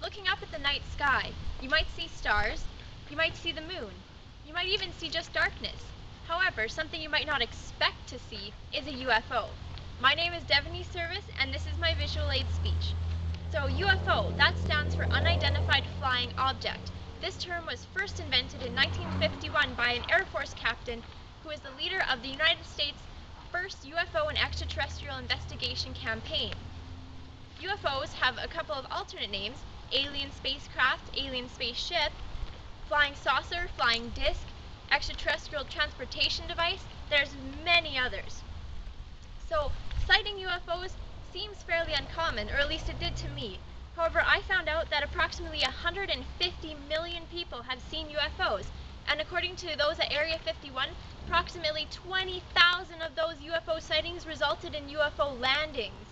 Looking up at the night sky, you might see stars, you might see the moon, you might even see just darkness. However, something you might not expect to see is a UFO. My name is Devaney Service, and this is my visual aid speech. So UFO, that stands for Unidentified Flying Object. This term was first invented in 1951 by an Air Force captain who is the leader of the United States' first UFO and extraterrestrial investigation campaign. UFOs have a couple of alternate names: alien spacecraft, alien spaceship, flying saucer, flying disc, extraterrestrial transportation device. There's many others. So, sighting UFOs seems fairly uncommon, or at least it did to me. However, I found out that approximately 150 million people have seen UFOs, and according to those at Area 51, approximately 20,000 of those UFO sightings resulted in UFO landings.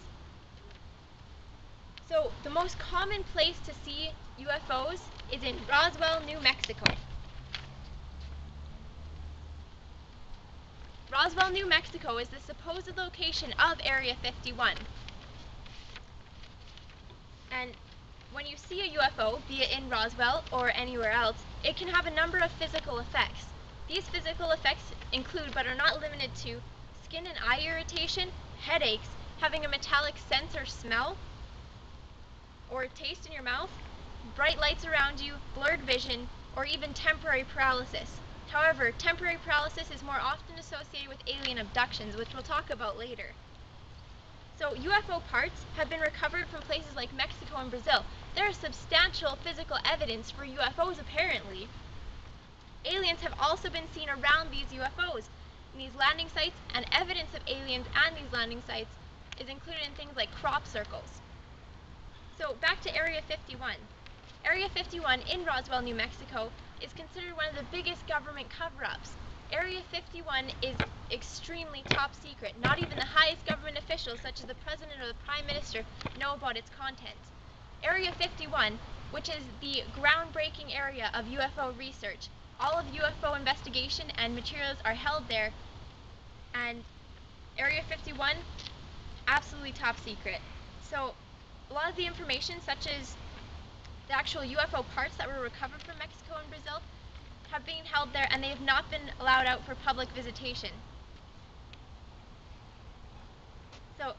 So, the most common place to see UFOs is in Roswell, New Mexico. Roswell, New Mexico is the supposed location of Area 51. And when you see a UFO, be it in Roswell or anywhere else, it can have a number of physical effects. These physical effects include, but are not limited to, skin and eye irritation, headaches, having a metallic sense or smell, or taste in your mouth, bright lights around you, blurred vision, or even temporary paralysis. However, temporary paralysis is more often associated with alien abductions, which we'll talk about later. So UFO parts have been recovered from places like Mexico and Brazil. There is substantial physical evidence for UFOs apparently. Aliens have also been seen around these UFOs in these landing sites, and evidence of aliens and these landing sites is included in things like crop circles. So back to Area 51. Area 51 in Roswell, New Mexico is considered one of the biggest government cover-ups. Area 51 is extremely top secret. Not even the highest government officials, such as the President or the Prime Minister, know about its content. Area 51, which is the groundbreaking area of UFO research. All of UFO investigation and materials are held there, and Area 51, absolutely top secret. So a lot of the information, such as the actual UFO parts that were recovered from Mexico and Brazil, have been held there, and they have not been allowed out for public visitation. So,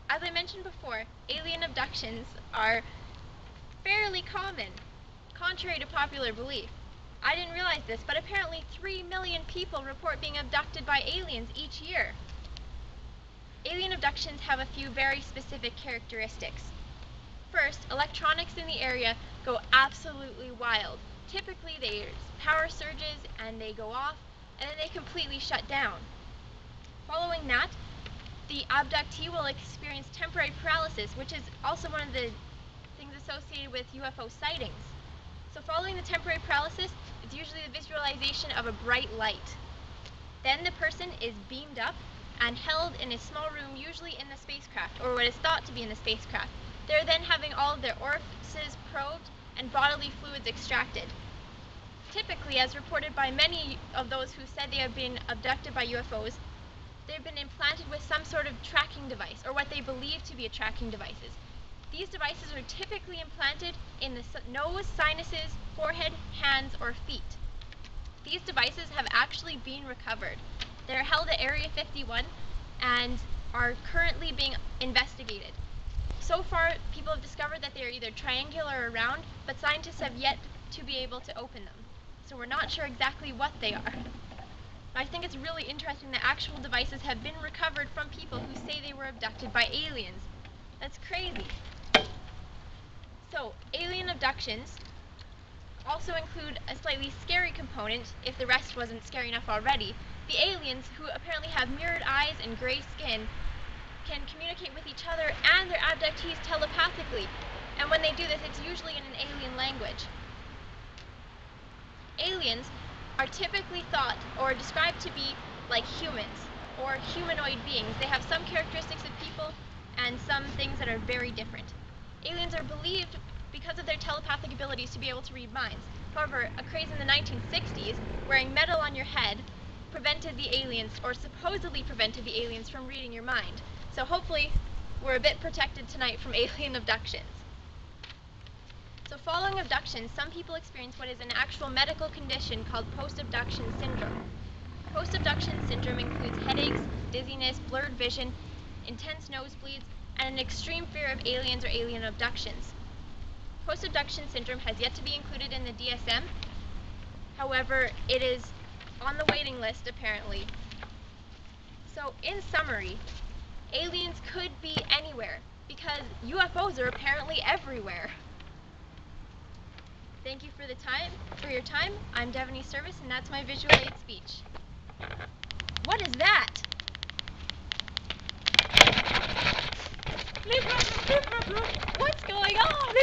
as I mentioned before, alien abductions are fairly common, contrary to popular belief. I didn't realize this, but apparently 3 million people report being abducted by aliens each year. Alien abductions have a few very specific characteristics. First, electronics in the area go absolutely wild. Typically, there's power surges and they go off, and then they completely shut down. Following that, the abductee will experience temporary paralysis, which is also one of the things associated with UFO sightings. So following the temporary paralysis, it's usually the visualization of a bright light. Then the person is beamed up and held in a small room, usually in the spacecraft, or what is thought to be in the spacecraft. They're then having all of their orifices probed and bodily fluids extracted. Typically, as reported by many of those who said they have been abducted by UFOs, they've been implanted with some sort of tracking device, or what they believe to be tracking devices. These devices are typically implanted in the nose, sinuses, forehead, hands, or feet. These devices have actually been recovered. They're held at Area 51 and are currently being investigated. So far, people have discovered that they are either triangular or round, but scientists have yet to be able to open them. So we're not sure exactly what they are. But I think it's really interesting that actual devices have been recovered from people who say they were abducted by aliens. That's crazy. So, alien abductions also include a slightly scary component, if the rest wasn't scary enough already. The aliens, who apparently have mirrored eyes and gray skin, can communicate with each other and their abductees telepathically. And when they do this, it's usually in an alien language. Aliens are typically thought or described to be like humans, or humanoid beings. They have some characteristics of people and some things that are very different. Aliens are believed, because of their telepathic abilities, to be able to read minds. However, a craze in the 1960s, wearing metal on your head, prevented the aliens, or supposedly prevented the aliens, from reading your mind. So hopefully, we're a bit protected tonight from alien abductions. So following abductions, some people experience what is an actual medical condition called post-abduction syndrome. Post-abduction syndrome includes headaches, dizziness, blurred vision, intense nosebleeds, and an extreme fear of aliens or alien abductions. Post-abduction syndrome has yet to be included in the DSM. However, it is on the waiting list apparently. So in summary, aliens could be anywhere because UFOs are apparently everywhere. Thank you for your time. I'm Devaney Service, and that's my visual aid speech. What is that? What's going on?